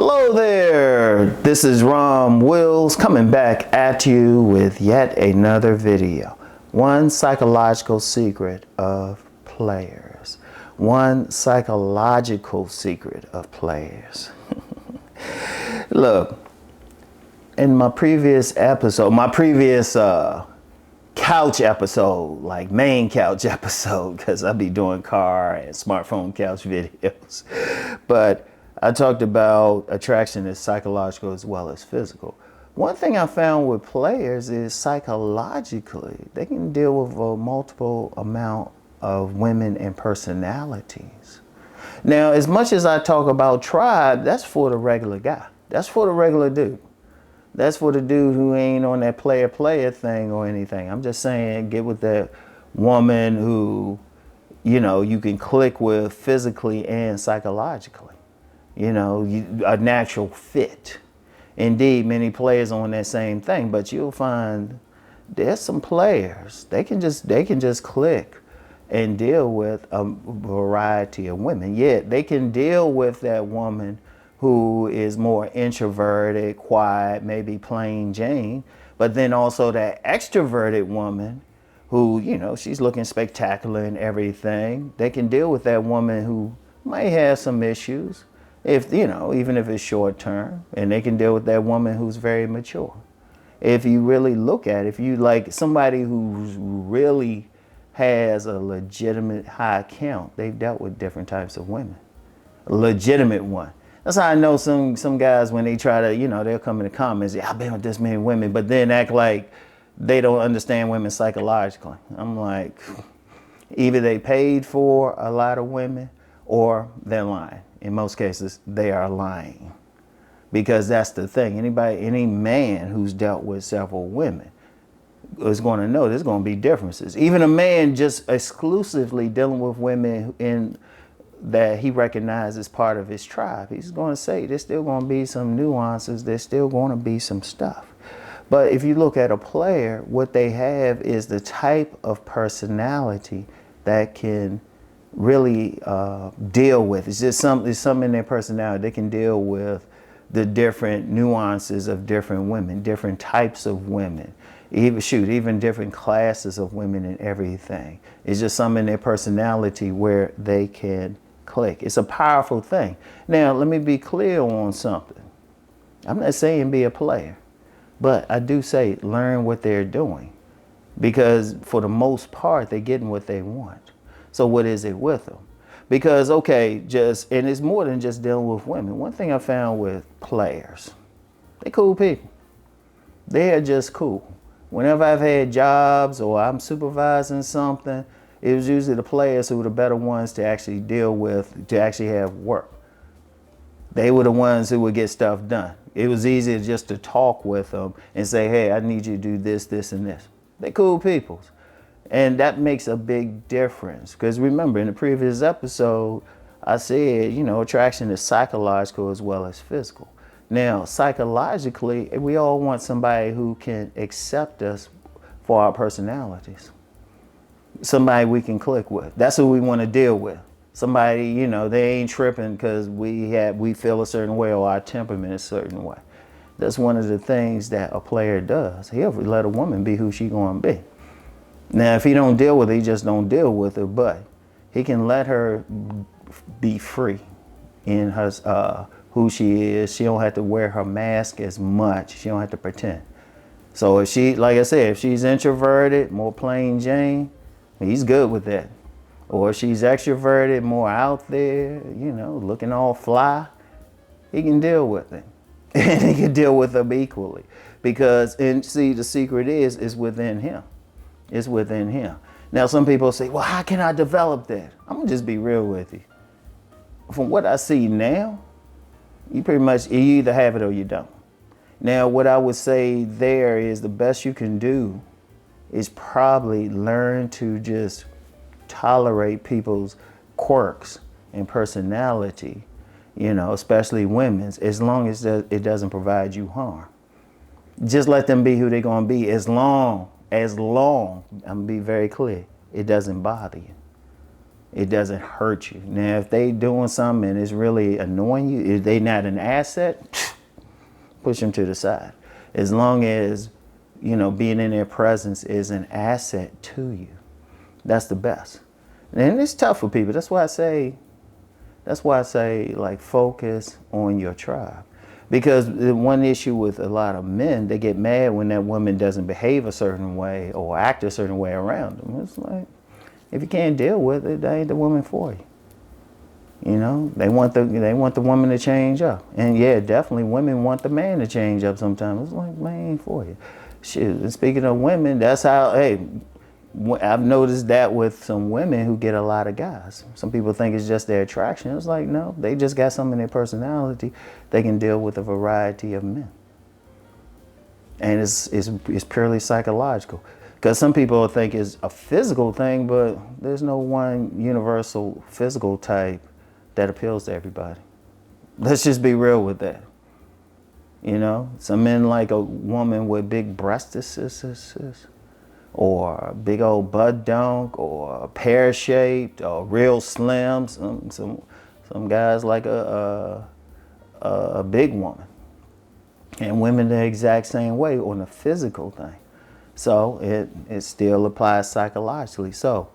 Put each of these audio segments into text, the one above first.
Hello there, this is Rom Wills coming back at you with yet another video. One psychological secret of players. One psychological secret of players. Look, in my previous episode, couch episode, like main couch episode, because I be doing car and smartphone couch videos, but I talked about attraction is psychological as well as physical. One thing I found with players is psychologically, they can deal with a multiple amount of women and personalities. Now, as much as I talk about tribe, that's for the regular guy. That's for the regular dude. That's for the dude who ain't on that player thing or anything. I'm just saying, get with that woman who, you know, you can click with physically and psychologically. You know, a natural fit. Indeed, many players on that same thing, but you'll find there's some players, they can just click and deal with a variety of women. Yet they can deal with that woman who is more introverted, quiet, maybe plain Jane, but then also that extroverted woman who, you know, she's looking spectacular and everything. They can deal with that woman who might have some issues, if, you know, even if it's short term, and they can deal with that woman who's very mature. If you really look at it, if you like somebody who really has a legitimate high count, they've dealt with different types of women. A legitimate one. That's how I know some guys, when they try to, you know, they'll come in the comments, yeah, I've been with this many women, but then act like they don't understand women psychologically. I'm like, either they paid for a lot of women or they're lying. In most cases, they are lying, because that's the thing. Any man who's dealt with several women is going to know there's going to be differences. Even a man just exclusively dealing with women in that he recognizes as part of his tribe, he's going to say there's still going to be some nuances. There's still going to be some stuff. But if you look at a player, what they have is the type of personality that can really deal with. It's just something in their personality. They can deal with the different nuances of different women, different types of women, even different classes of women and everything. It's just something in their personality where they can click. It's a powerful thing. Now, let me be clear on something. I'm not saying be a player, but I do say learn what they're doing, because for the most part, they're getting what they want. So what is it with them? Because, okay, and it's more than just dealing with women. One thing I found with players, they're cool people. They are just cool. Whenever I've had jobs or I'm supervising something, it was usually the players who were the better ones to actually deal with, to actually have work. They were the ones who would get stuff done. It was easier just to talk with them and say, hey, I need you to do this, this, and this. They're cool people. And that makes a big difference, because remember, in the previous episode, I said, you know, attraction is psychological as well as physical. Now, psychologically, we all want somebody who can accept us for our personalities. Somebody we can click with. That's who we want to deal with. Somebody, you know, they ain't tripping because we feel a certain way or our temperament is a certain way. That's one of the things that a player does. He'll let a woman be who she gonna be. Now, if he don't deal with her, he just don't deal with her, but he can let her be free in her who she is. She don't have to wear her mask as much. She don't have to pretend. So if she, like I said, if she's introverted, more plain Jane, he's good with that. Or if she's extroverted, more out there, you know, looking all fly, he can deal with it. And he can deal with them equally. Because, and see, the secret is within him. It's within him. Now, some people say, well, how can I develop that? I'm going to just be real with you. From what I see now, you either have it or you don't. Now, what I would say there is the best you can do is probably learn to just tolerate people's quirks and personality, you know, especially women's, as long as it doesn't provide you harm. Just let them be who they're going to be as long, I'm going to be very clear, it doesn't bother you. it doesn't hurt you. Now, if they doing something and it's really annoying you, if they not an asset, push them to the side. As long as, you know, being in their presence is an asset to you, that's the best. And it's tough for people. That's why I say like focus on your tribe. Because the one issue with a lot of men, they get mad when that woman doesn't behave a certain way or act a certain way around them. It's like, if you can't deal with it, that ain't the woman for you. You know, they want the woman to change up. And yeah, definitely women want the man to change up sometimes. It's like, man, ain't for you. Shit, and speaking of women, that's how, hey, I've noticed that with some women who get a lot of guys. Some people think it's just their attraction. It's like, no, they just got something in their personality. They can deal with a variety of men. And it's purely psychological. Because some people think it's a physical thing, but there's no one universal physical type that appeals to everybody. Let's just be real with that. You know, some men like a woman with big breasts, or a big old butt dunk, or pear-shaped, or real slim. Some guys like a big woman. And women the exact same way on the physical thing. So it still applies psychologically. So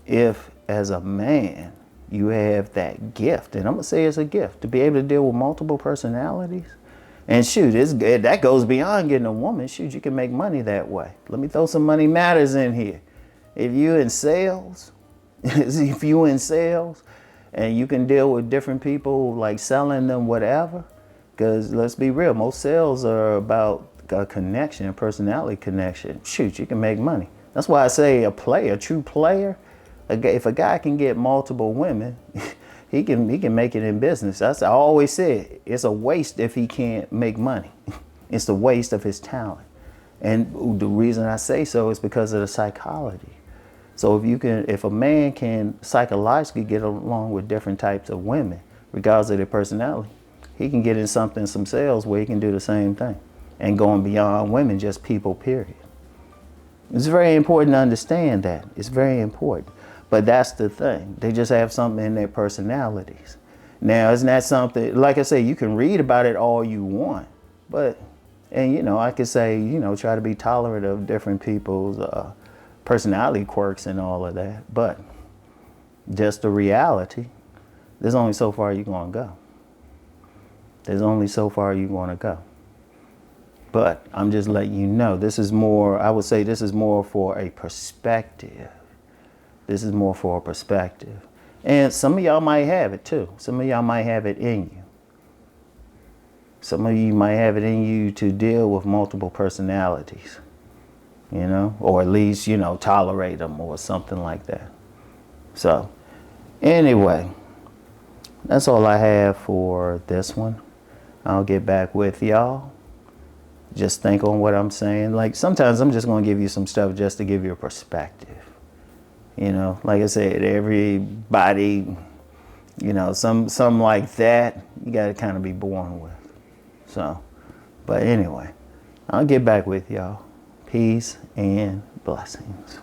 if as a man you have that gift, and I'm gonna say it's a gift, to be able to deal with multiple personalities, and shoot, that goes beyond getting a woman. Shoot, you can make money that way. Let me throw some money matters in here. If you in sales, and you can deal with different people, like selling them whatever, because let's be real, most sales are about a connection, a personality connection. Shoot, you can make money. That's why I say a true player, if a guy can get multiple women, he can make it in business. I always say it's a waste if he can't make money. It's a waste of his talent. And the reason I say so is because of the psychology. So if a man can psychologically get along with different types of women, regardless of their personality, he can get in some sales where he can do the same thing. And going beyond women, just people, period. It's very important to understand that. It's very important. But that's the thing. They just have something in their personalities. Now, isn't that something, like I say, you can read about it all you want. And you know, I could say, you know, try to be tolerant of different people's personality quirks and all of that. But just the reality, there's only so far you're going to go. There's only so far you're going to go. But I'm just letting you know, I would say this is more for a perspective. This is more for a perspective. And some of y'all might have it too. Some of y'all might have it in you. Some of you might have it in you to deal with multiple personalities, you know, or at least, you know, tolerate them or something like that. So anyway, that's all I have for this one. I'll get back with y'all. Just think on what I'm saying. Like sometimes I'm just going to give you some stuff just to give you a perspective. You know, like I said, everybody, you know, some like that, you got to kind of be born with. So, but anyway, I'll get back with y'all. Peace and blessings.